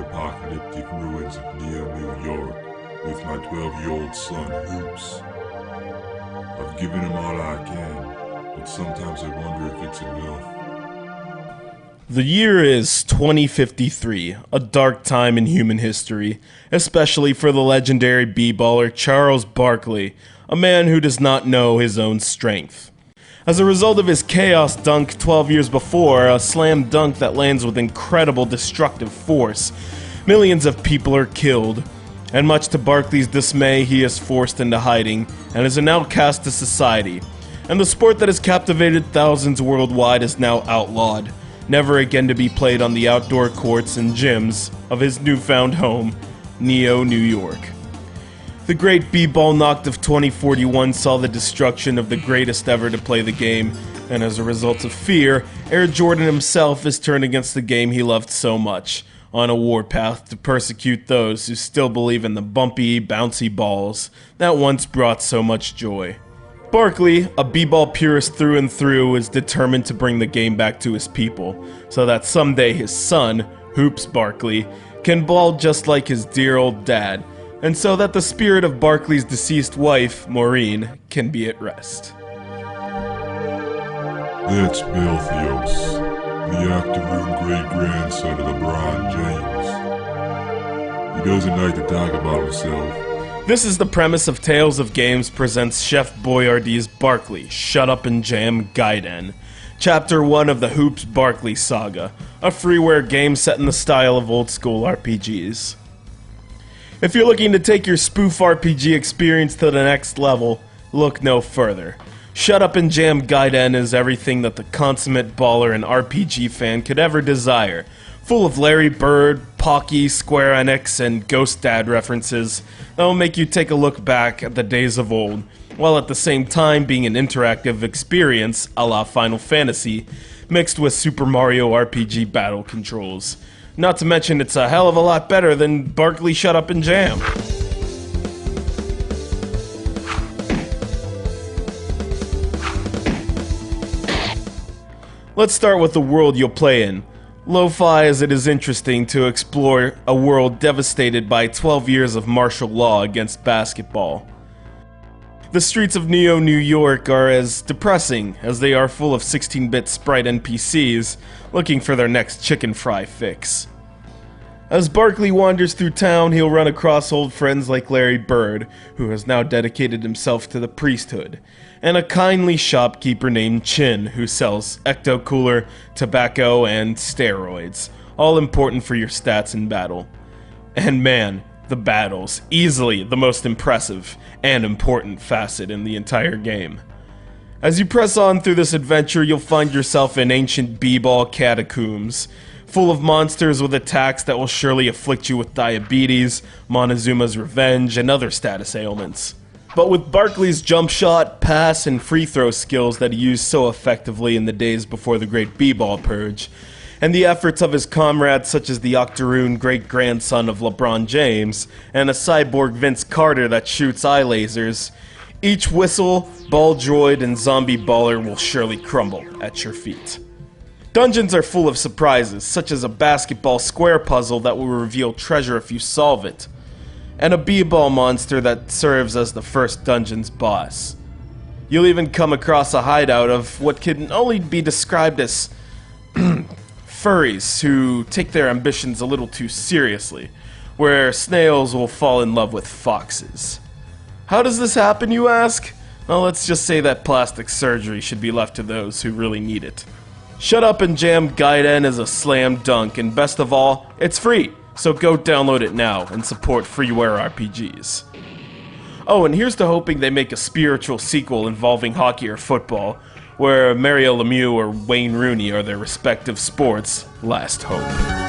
apocalyptic ruins of Neo, New York with my 12-year-old son, Hoops. I've given him all I can, but sometimes I wonder if it's enough. The year is 2053, a dark time in human history, especially for the legendary b-baller Charles Barkley, a man who does not know his own strength. As a result of his chaos dunk 12 years before, a slam dunk that lands with incredible destructive force, millions of people are killed. And much to Barkley's dismay, he is forced into hiding and is an outcast to society. And the sport that has captivated thousands worldwide is now outlawed, never again to be played on the outdoor courts and gyms of his newfound home, Neo, New York. The great b-ball knocked of 2041 saw the destruction of the greatest ever to play the game, and as a result of fear, Air Jordan himself is turned against the game he loved so much, on a warpath to persecute those who still believe in the bumpy, bouncy balls that once brought so much joy. Barkley, a b-ball purist through and through, is determined to bring the game back to his people, so that someday his son, Hoops Barkley, can ball just like his dear old dad, and so that the spirit of Barkley's deceased wife, Maureen, can be at rest. That's Beltheos, the octoroon great-grandson of LeBron James. He doesn't like to talk about himself. This is the premise of Tales of Games presents Chef Boyardee's Barkley, Shut Up and Jam Gaiden, Chapter 1 of the Hoops Barkley Saga, a freeware game set in the style of old-school RPGs. If you're looking to take your spoof RPG experience to the next level, look no further. Shut Up and Jam Gaiden is everything that the consummate baller and RPG fan could ever desire, full of Larry Bird, Pocky, Square Enix, and Ghost Dad references that will make you take a look back at the days of old, while at the same time being an interactive experience a la Final Fantasy, mixed with Super Mario RPG battle controls. Not to mention it's a hell of a lot better than Barkley Shut Up and Jam. Let's start with the world you'll play in. Lo-fi as it is interesting to explore a world devastated by 12 years of martial law against basketball. The streets of Neo, New York are as depressing as they are full of 16-bit sprite NPCs looking for their next chicken fry fix. As Barkley wanders through town, he'll run across old friends like Larry Bird, who has now dedicated himself to the priesthood, and a kindly shopkeeper named Chin, who sells ecto-cooler, tobacco, and steroids, all important for your stats in battle. And man, the battles, easily the most impressive and important facet in the entire game. As you press on through this adventure, you'll find yourself in ancient b-ball catacombs, full of monsters with attacks that will surely afflict you with diabetes, Montezuma's revenge, and other status ailments. But with Barkley's jump shot, pass, and free throw skills that he used so effectively in the days before the great b-ball purge, and the efforts of his comrades such as the octoroon great-grandson of LeBron James, and a cyborg Vince Carter that shoots eye lasers, each whistle, ball droid, and zombie baller will surely crumble at your feet. Dungeons are full of surprises, such as a basketball square puzzle that will reveal treasure if you solve it, and a b-ball monster that serves as the first dungeon's boss. You'll even come across a hideout of what can only be described as furries who take their ambitions a little too seriously, where snails will fall in love with foxes. How does this happen, you ask? Well, let's just say that plastic surgery should be left to those who really need it. Shut Up and Jam Gaiden is a slam dunk, and best of all, it's free, so go download it now and support freeware RPGs. Oh, and here's to hoping they make a spiritual sequel involving hockey or football, where Mario Lemieux or Wayne Rooney are their respective sports' last hope.